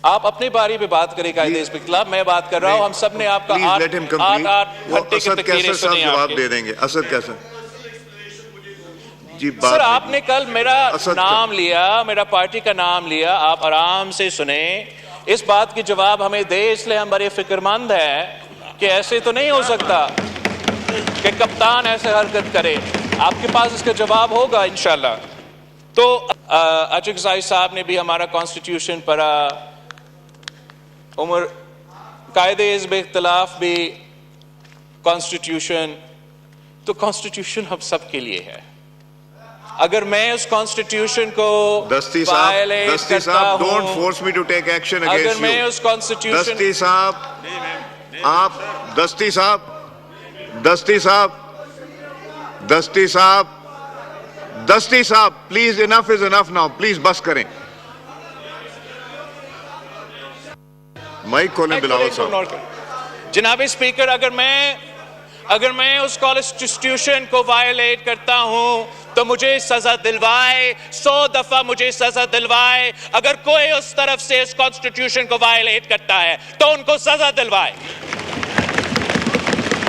आप अपनी बारी पे बात करें कायदे के खिलाफ, मैं बात कर रहा हूं। हम सब ने आपका 8 घंटे की तकरीरें सुनी। जवाब दे देंगे। असद कैसर जी, सर आपने कल मेरा नाम लिया, मेरा पार्टी का नाम लिया, आप आराम से सुने। इस बात की जवाब हमें दे, इसलिए हम बड़े फिक्रमंद हैं कि ऐसे तो नहीं हो सकता कि कप्तान ऐसे हरकत करे। आपके पास इसका जवाब होगा इंशाल्लाह। तो अचक ज़ाहिद साहब ने भी हमारा कॉन्स्टिट्यूशन पढ़ा, उमर कायदे हिज़्ब इख्तिलाफ भी कॉन्स्टिट्यूशन, तो कॉन्स्टिट्यूशन हम सब के लिए है। अगर मैं उस कॉन्स्टिट्यूशन को वायलेट करता हूं, don't force me to take action against you. अगर मैं उस कॉन्स्टिट्यूशन, दस्ती साहब आप, दस्ती साहब please, enough is enough now, please बस करें। माइक खोलें बिलावल साहब। जनाब स्पीकर, अगर मैं उस कॉन्स्टिट्यूशन को वायलेट करता हूं तो मुझे सजा दिलवाए, 100 दफा मुझे सजा दिलवाए। अगर कोई उस तरफ से इस कॉन्स्टिट्यूशन को वायलेट करता है तो उनको सजा दिलवाए।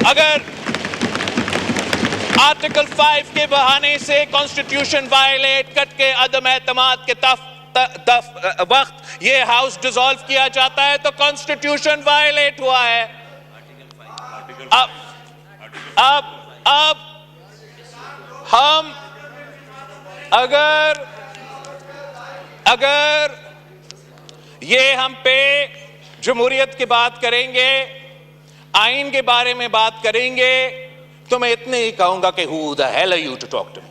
अगर आर्टिकल 5 के बहाने से कॉन्स्टिट्यूशन वायलेट करके अदम एतमाद के वक्त ये हाउस डिसॉल्व किया जाता है तो कॉन्स्टिट्यूशन वायलेट हुआ है। अब हम अगर ये हम पे जमहूरियत की बात करेंगे, आइन के बारे में बात करेंगे, तो मैं इतने ही कहूंगा कि who the hell are you to talk to me?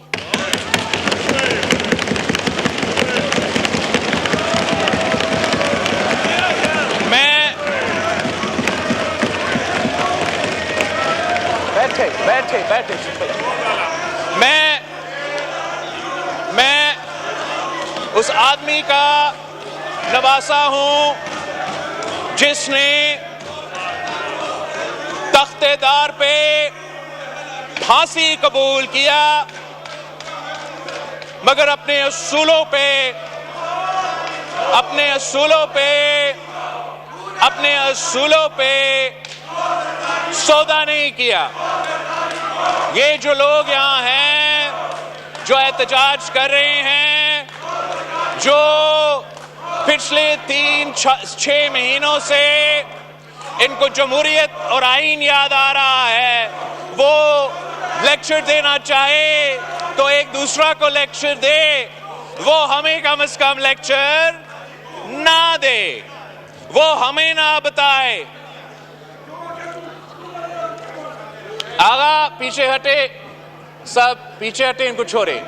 बैठे मैं उस आदमी का नवासा हूं जिसने तख्तेदार पे फांसी कबूल किया, मगर अपने असूलों पे सौदा नहीं किया। ये जो लोग यहाँ हैं, जो एहतजाज कर रहे हैं, जो पिछले 3-6 महीनों से इनको जमहूरियत और आइन याद आ रहा है, वो लेक्चर देना चाहे तो एक दूसरा को लेक्चर दे, वो हमें कम से कम लेक्चर ना दे, वो हमें ना बताए। आगा पीछे हटे, सब पीछे हटे, इनको छोड़े,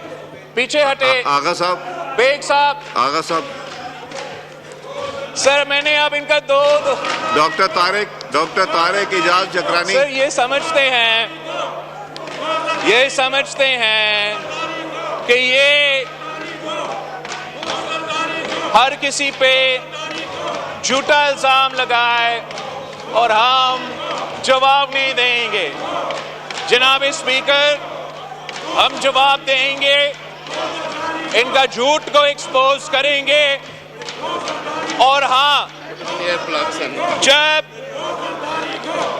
पीछे हटे। आगा साहब, बेग साहब, आगा साहब। सर मैंने अब इनका दो डॉक्टर तारिक इजाज जकरानी। सर ये समझते हैं कि ये हर किसी पे झूठा इल्जाम लगाए और हम जवाब नहीं देंगे। जनाब स्पीकर, हम जवाब देंगे, इनका झूठ को एक्सपोज करेंगे। और हाँ, जब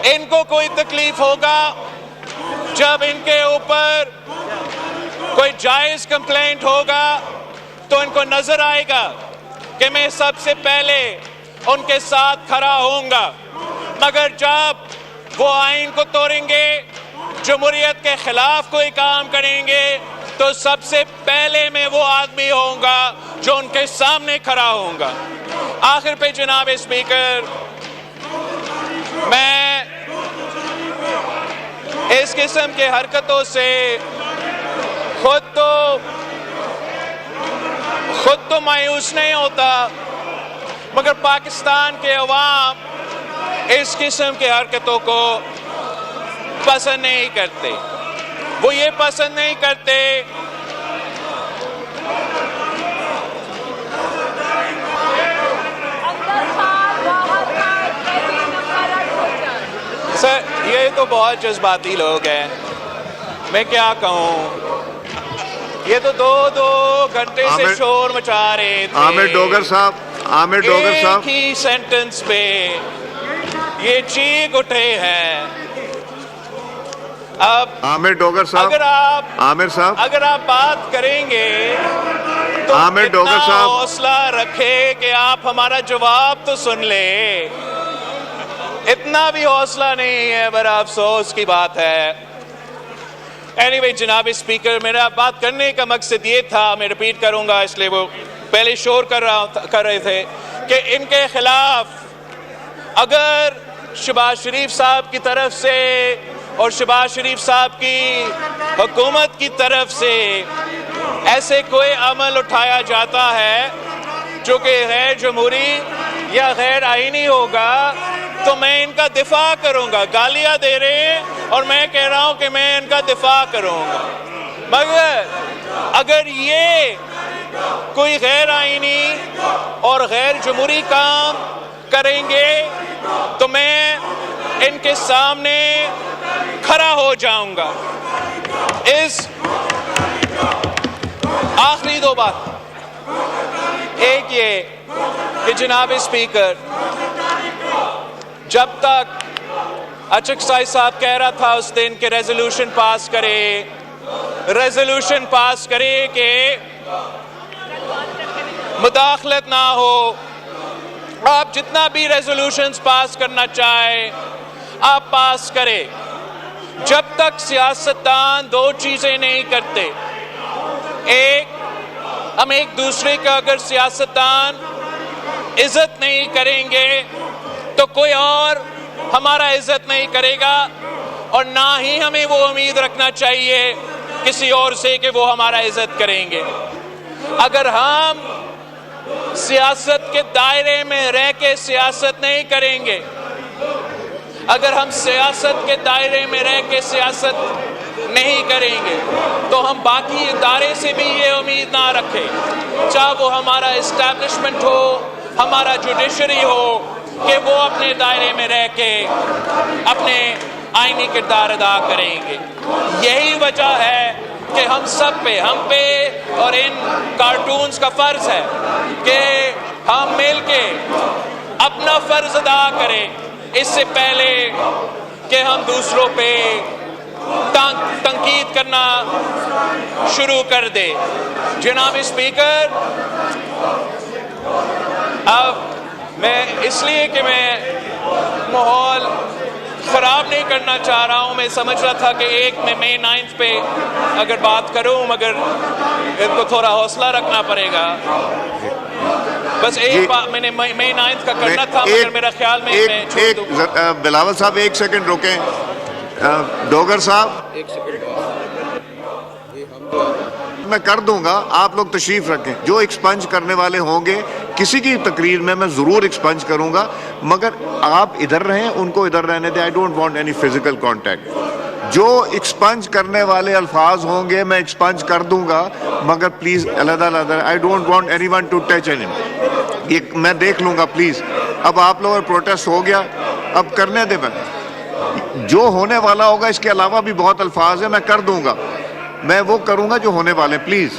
इनको कोई तकलीफ होगा, जब इनके ऊपर कोई जायज कंप्लेंट होगा, तो इनको नजर आएगा कि मैं सबसे पहले उनके साथ खड़ा होऊंगा। मगर जब वो आइन को तोड़ेंगे, जमहूरियत के खिलाफ कोई काम करेंगे, तो सबसे पहले मैं वो आदमी होऊंगा जो उनके सामने खड़ा होऊंगा। आखिर पे जनाब स्पीकर, मैं इस किस्म के हरकतों से खुद तो मायूस नहीं होता, मगर पाकिस्तान के अवाम इस किस्म के हरकतों को पसंद नहीं करते। वो ये पसंद नहीं करते सर, ये तो बहुत जज्बाती लोग हैं, मैं क्या कहूँ। ये तो दो घंटे से शोर मचा रहे थे। आमिर डोगर साहब, आमिर डोगर एक साहब, ही सेंटेंस पे ये चीख उठे हैं। अब आमिर डोगर साहब, आमिर साहब, अगर आप बात करेंगे तो आमिर डोगर इतना साहब, हौसला रखे कि आप हमारा जवाब तो सुन ले। इतना भी हौसला नहीं है, बड़ा अफसोस की बात है। एनीवे जनाब स्पीकर, मेरा बात करने का मकसद ये था, मैं रिपीट करूंगा इसलिए वो पहले शोर कर रहे थे कि इनके खिलाफ अगर शहबाज शरीफ साहब की तरफ से और शहबाज शरीफ साहब की हुकूमत की तरफ से ऐसे कोई अमल उठाया जाता है जो कि गैर जमहूरी या गैर आईनी होगा तो मैं इनका दिफा करूंगा। गालियां दे रहे हैं और मैं कह रहा हूं कि मैं इनका दिफा करूंगा। मगर अगर ये कोई गैर आईनी और गैर जमहूरी काम करेंगे तो मैं इनके सामने खड़ा हो जाऊंगा। इस आखिरी दो बात, एक ये कि जनाब स्पीकर, जब तक अचकसाई साहब कह रहा था उस दिन के रेजोल्यूशन पास करे कि मुदाखलत ना हो, आप जितना भी रेजोल्यूशंस पास करना चाहे आप पास करें। जब तक सियासतदान दो चीजें नहीं करते, एक, हम एक दूसरे का अगर सियासतदान इज्जत नहीं करेंगे तो कोई और हमारा इज्जत नहीं करेगा और ना ही हमें वो उम्मीद रखना चाहिए किसी और से कि वो हमारा इज्जत करेंगे। अगर हम सियासत के दायरे में रह के सियासत नहीं करेंगे, अगर हम सियासत के दायरे में रह के सियासत नहीं करेंगे तो हम बाकी इदारे से भी ये उम्मीद ना रखें, चाहे वो हमारा इस्टेब्लिशमेंट हो, हमारा जुडिशरी हो, कि वो अपने दायरे में रह के अपने आईनी किरदार अदा करेंगे। यही वजह है कि हम सब पे, हम पे और इन कार्टून्स का फर्ज है कि हम मिलके अपना फर्ज अदा करें इससे पहले कि हम दूसरों पे तंकीद करना शुरू कर दे। जनाब स्पीकर, अब मैं इसलिए कि मैं माहौल ख़राब नहीं करना चाह रहा हूँ, मैं समझ रहा था कि एक मैं मई 9 पे अगर बात करूँ, मगर इनको थोड़ा हौसला रखना पड़ेगा। बस एक बात मैंने मई 9 का करना था, मगर मेरा ख्याल में मैं छोड़ दूँ। बिलावल साहब एक सेकंड रुकें। डोगर साहब, एक सेकंड, मैं कर दूंगा, आप लोग तशरीफ रखें। जो एक्सपंज करने वाले होंगे किसी की तकरीर में मैं जरूर एक्सपंज करूंगा, मगर आप इधर रहें, उनको इधर रहने दें। आई don't want any physical contact. जो एक्सपंज करने वाले अल्फाज होंगे मैं एक्सपंज कर दूंगा, मगर प्लीज अलग-अलग, I don't want anyone to touch anyone. ये मैं देख लूंगा प्लीज। अब आप लोगों का प्रोटेस्ट हो गया, अब करने दे। जो होने वाला होगा इसके अलावा भी बहुत अल्फाज है, मैं कर दूंगा। मैं वो करूंगा जो होने वाले, प्लीज।